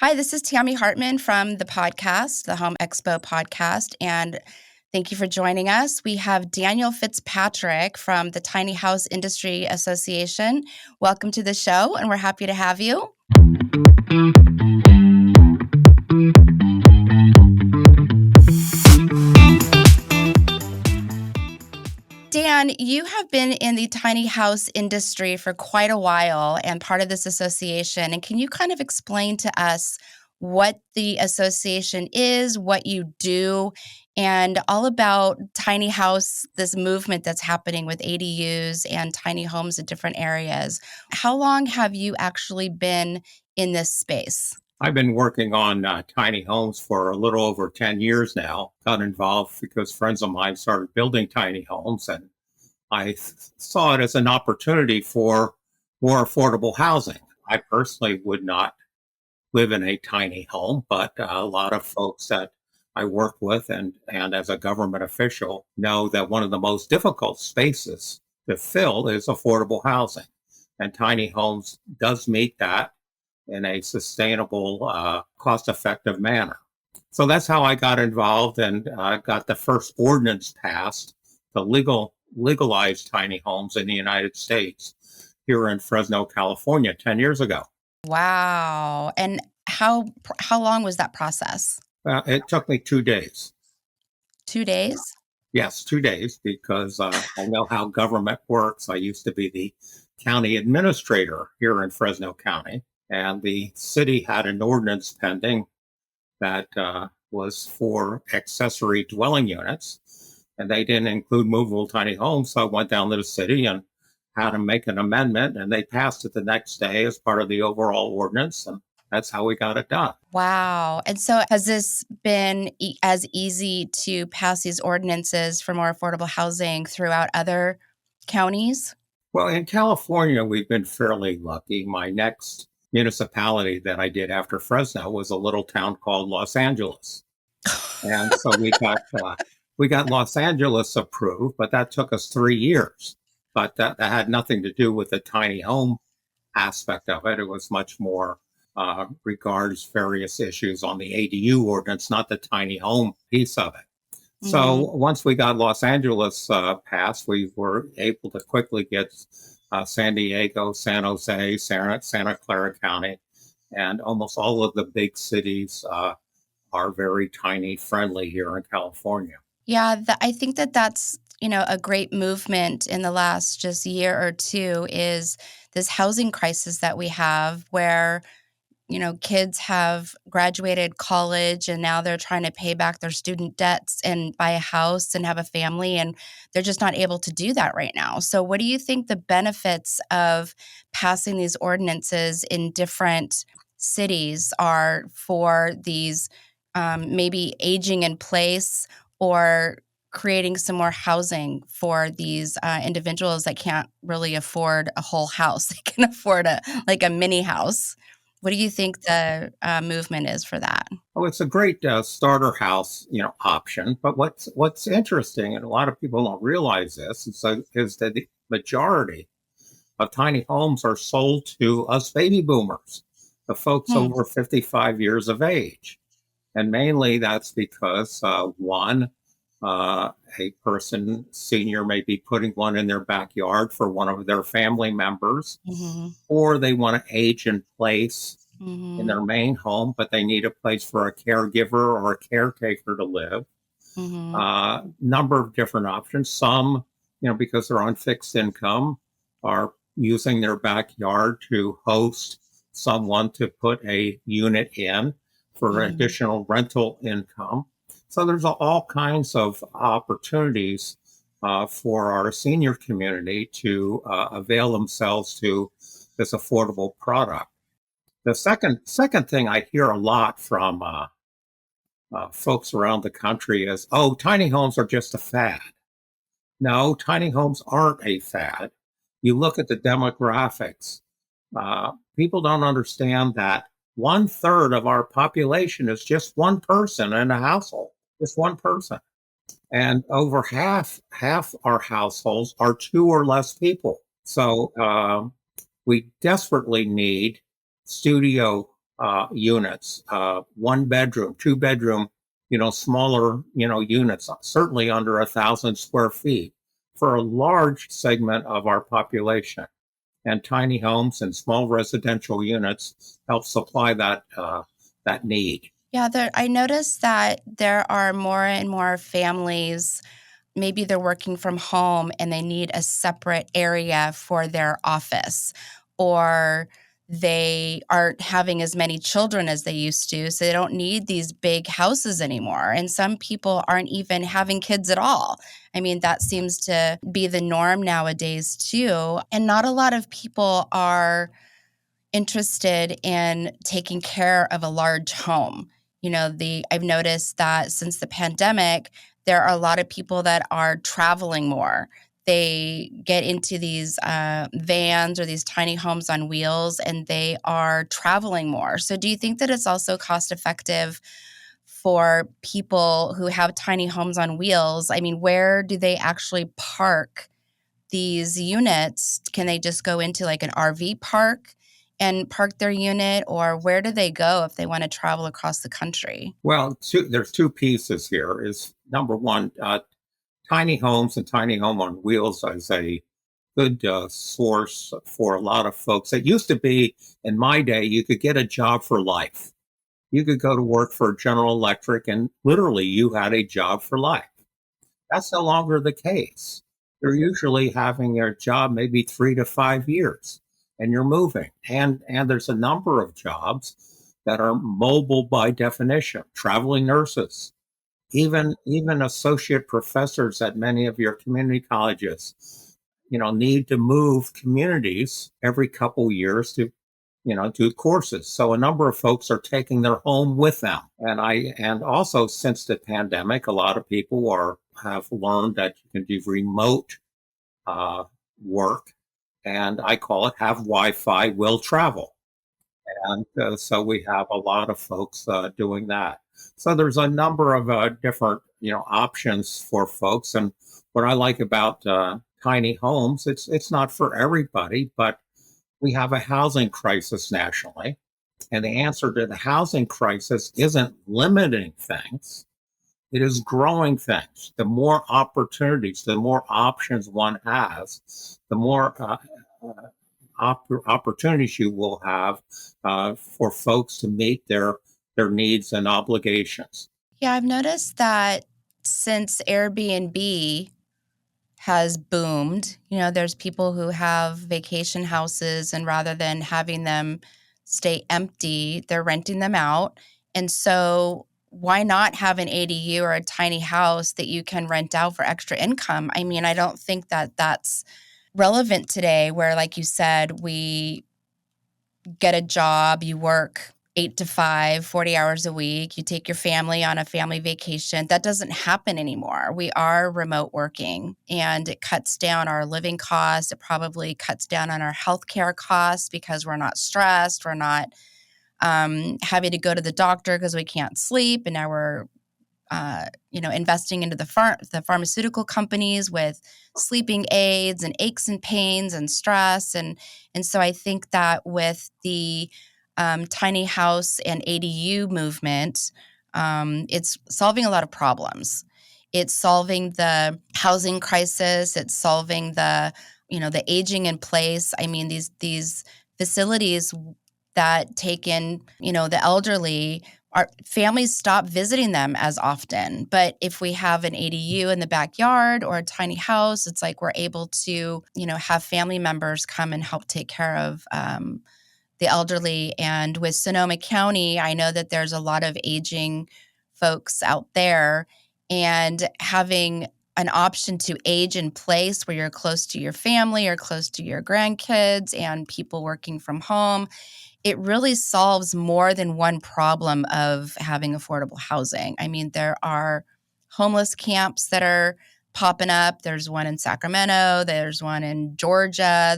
Hi, this is Tammie Hartman from the podcast, the Home Expo Podcast, and thank you for joining us. We have Daniel Fitzpatrick from the Tiny House Industry Association. Welcome to the show, and we're happy to have you. Dan, you have been in the tiny house industry for quite a while and part of this association. And can you kind of explain to us what the association is, what you do, and all about tiny house, this movement that's happening with ADUs and tiny homes in different areas? How long have you actually been in this space? I've been working on tiny homes for a little over 10 years now. Got involved because friends of mine started building tiny homes, and I saw it as an opportunity for more affordable housing. I personally would not live in a tiny home, but a lot of folks that I work with and as a government official know that one of the most difficult spaces to fill is affordable housing. And tiny homes does meet that in a sustainable, cost-effective manner. So that's how I got involved and got the first ordinance passed to legalize tiny homes in the United States here in Fresno, California, 10 years ago. Wow. And how long was that process? It took me 2 days. 2 days? Yes, 2 days, because I know how government works. I used to be the county administrator here in Fresno County, and the city had an ordinance pending that was for accessory dwelling units, and they didn't include movable tiny homes. So I went down to the city and had them make an amendment, and they passed it the next day as part of the overall ordinance, and that's how we got it done. Wow. And so has this been as easy to pass these ordinances for more affordable housing throughout other counties? Well, in California, we've been fairly lucky. My next municipality that I did after Fresno was a little town called Los Angeles. And so we got Los Angeles approved, but that took us 3 years. But that had nothing to do with the tiny home aspect of it. It was much more regards various issues on the ADU ordinance, not the tiny home piece of it. So once we got Los Angeles passed, we were able to quickly get San Diego, San Jose, Santa Clara County, and almost all of the big cities are very tiny friendly here in California. Yeah, I think that's, a great movement in the last just year or two is this housing crisis that we have where kids have graduated college and now they're trying to pay back their student debts and buy a house and have a family, and they're just not able to do that right now. So what do you think the benefits of passing these ordinances in different cities are for these maybe aging in place or creating some more housing for these individuals that can't really afford a whole house? They can afford a mini house. What do you think the movement is for that? Oh, it's a great starter house, option. But what's interesting, and a lot of people don't realize this, is that the majority of tiny homes are sold to us baby boomers, the folks over 55 years of age, and mainly that's because one, a person senior may be putting one in their backyard for one of their family members, or they want to age in place in their main home, but they need a place for a caregiver or a caretaker to live. Number of different options. Some, because they're on fixed income, are using their backyard to host someone to put a unit in for additional rental income. So there's all kinds of opportunities for our senior community to avail themselves to this affordable product. The second thing I hear a lot from folks around the country is, oh, tiny homes are just a fad. No, tiny homes aren't a fad. You look at the demographics. People don't understand that 1/3 of our population is just one person in a household. Just one person. And over half our households are 2 or less people. So we desperately need studio units, 1 bedroom, 2 bedroom, smaller, units, certainly under 1,000 square feet for a large segment of our population. And tiny homes and small residential units help supply that need. Yeah, I noticed that there are more and more families. Maybe they're working from home and they need a separate area for their office, or they aren't having as many children as they used to, so they don't need these big houses anymore. And some people aren't even having kids at all. I mean, that seems to be the norm nowadays too. And not a lot of people are interested in taking care of a large home. I've noticed that since the pandemic, there are a lot of people that are traveling more. They get into these vans or these tiny homes on wheels, and they are traveling more. So do you think that it's also cost effective for people who have tiny homes on wheels? I mean, where do they actually park these units? Can they just go into like an RV park and park their unit, or where do they go if they want to travel across the country? Well, there's two pieces here. Is number one, tiny homes and tiny home on wheels is a good source for a lot of folks. It used to be, in my day, you could get a job for life. You could go to work for General Electric and literally you had a job for life. That's no longer the case. You're usually having a job maybe 3 to 5 years and you're moving. And there's a number of jobs that are mobile by definition, traveling nurses, even associate professors at many of your community colleges, need to move communities every couple years to, do courses. So a number of folks are taking their home with them. And also since the pandemic, a lot of people have learned that you can do remote work. And I call it have Wi-Fi, will travel. And so we have a lot of folks doing that. So there's a number of different, options for folks. And what I like about tiny homes, it's not for everybody, but we have a housing crisis nationally. And the answer to the housing crisis isn't limiting things. It is growing things. The more opportunities, the more options one has, the more opportunities you will have for folks to meet their needs and obligations. Yeah, I've noticed that since Airbnb has boomed, there's people who have vacation houses, and rather than having them stay empty, they're renting them out. And so why not have an ADU or a tiny house that you can rent out for extra income? I mean, I don't think that that's relevant today, where, like you said, we get a job, you work 8 to 5, 40 hours a week, you take your family on a family vacation. That doesn't happen anymore. We are remote working, and it cuts down our living costs. It probably cuts down on our healthcare costs because we're not stressed. We're not having to go to the doctor because we can't sleep. And now we're investing into the pharmaceutical companies with sleeping aids and aches and pains and stress. And so I think that with the tiny house and ADU movement, it's solving a lot of problems. It's solving the housing crisis. It's solving the aging in place. I mean, these facilities that take in, the elderly, our families stop visiting them as often. But if we have an ADU in the backyard or a tiny house, it's like we're able to, have family members come and help take care of the elderly. And with Sonoma County, I know that there's a lot of aging folks out there, and having an option to age in place where you're close to your family or close to your grandkids and people working from home, it really solves more than one problem of having affordable housing. I mean, there are homeless camps that are popping up. There's one in Sacramento. There's one in Georgia.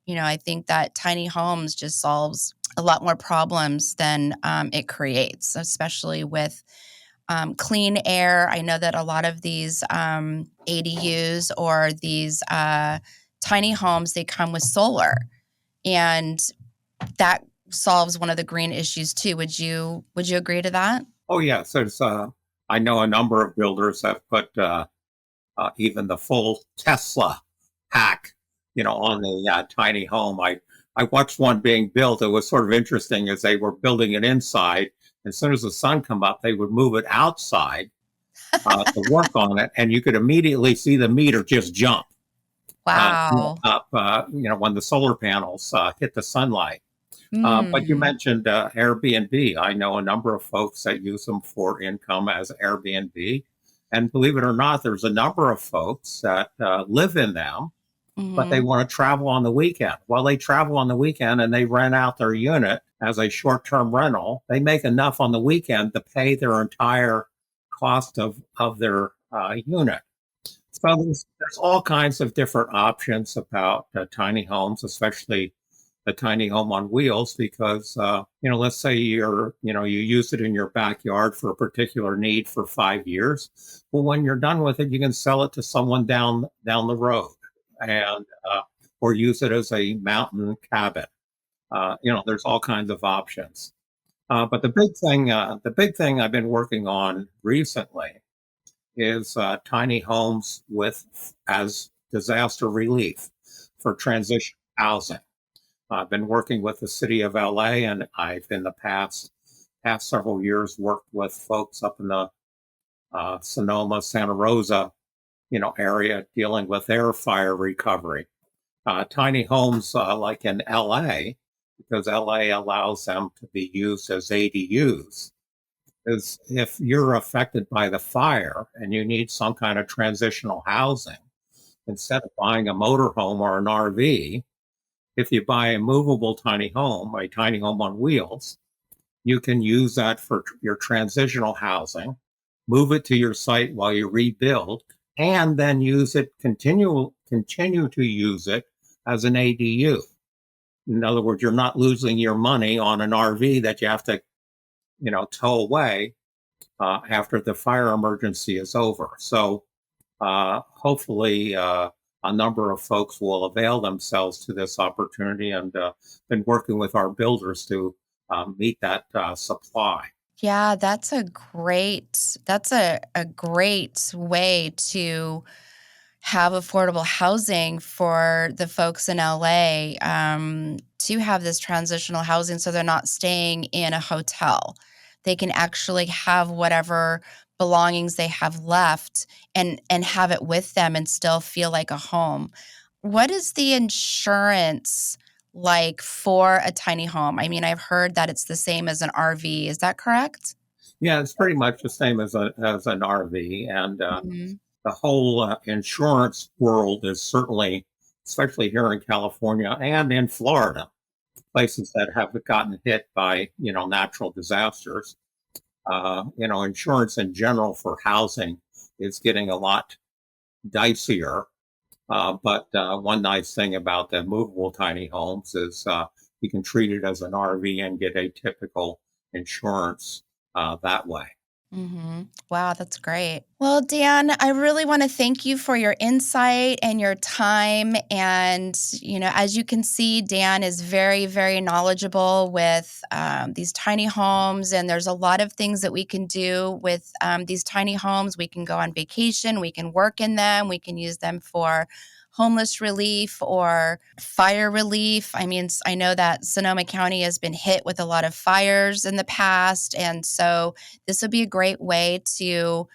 I think that tiny homes just solves a lot more problems than it creates, especially with clean air. I know that a lot of these ADUs or these tiny homes, they come with solar, and that solves one of the green issues too. Would you agree to that? Oh, yes. I know a number of builders have put even the full Tesla pack, on the tiny home. I watched one being built. It was sort of interesting as they were building it inside. As soon as the sun come up, they would move it outside to work on it, and you could immediately see the meter just jump Wow. up, when the solar panels hit the sunlight. But you Mm. mentioned Airbnb. I know a number of folks that use them for income as Airbnb. And believe it or not, there's a number of folks that live in them, but they Hmm. want to travel on the weekend. Well, they travel on the weekend and they rent out their unit as a short term rental. They make enough on the weekend to pay their entire cost of their unit. So there's all kinds of different options about tiny homes, especially a tiny home on wheels, because let's say you use it in your backyard for a particular need for 5 years. Well, when you're done with it, you can sell it to someone down the road, and or use it as a mountain cabin. There's all kinds of options. But the big thing I've been working on recently is tiny homes with as disaster relief for transition housing. I've been working with the city of LA, and I've in the past several years worked with folks up in the Sonoma, Santa Rosa, area dealing with their fire recovery. Tiny homes like in LA, because LA allows them to be used as ADUs. Is if you're affected by the fire and you need some kind of transitional housing, instead of buying a motorhome or an RV, if you buy a movable a tiny home on wheels, you can use that for your transitional housing, move it to your site while you rebuild, and then continue to use it as an ADU. In other words, you're not losing your money on an RV that you have to, tow away after the fire emergency is over. So hopefully, a number of folks will avail themselves to this opportunity, and been working with our builders to meet that supply. Yeah, that's a great way to have affordable housing for the folks in LA, to have this transitional housing so they're not staying in a hotel. They can actually have whatever belongings they have left and have it with them and still feel like a home. What is the insurance like for a tiny home? I mean, I've heard that it's the same as an RV. Is that correct? Yeah, it's pretty much the same as an RV, and Mhm. the whole insurance world is certainly, especially here in California and in Florida, places that have gotten hit by natural disasters. Insurance in general for housing is getting a lot dicier. But one nice thing about the movable tiny homes is you can treat it as an RV and get a typical insurance that way. Wow, that's great. Well, Dan, I really want to thank you for your insight and your time. And, as you can see, Dan is very, very knowledgeable with these tiny homes. And there's a lot of things that we can do with these tiny homes. We can go on vacation, we can work in them, we can use them for homeless relief or fire relief. I mean, I know that Sonoma County has been hit with a lot of fires in the past. And so, this would be a great way to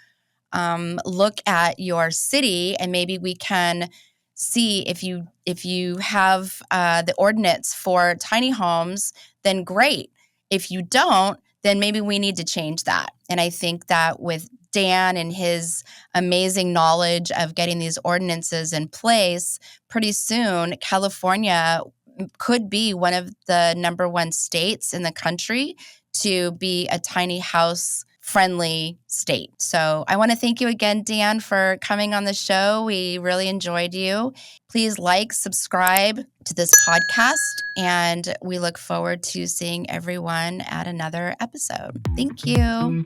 look at your city, and maybe we can see if you have the ordinance for tiny homes, then great. If you don't, then maybe we need to change that. And I think that with Dan and his amazing knowledge of getting these ordinances in place, pretty soon California could be one of the number one states in the country to be a tiny house friendly state. So I want to thank you again, Dan, for coming on the show. We really enjoyed you. Please subscribe to this podcast, and we look forward to seeing everyone at another episode. Thank you.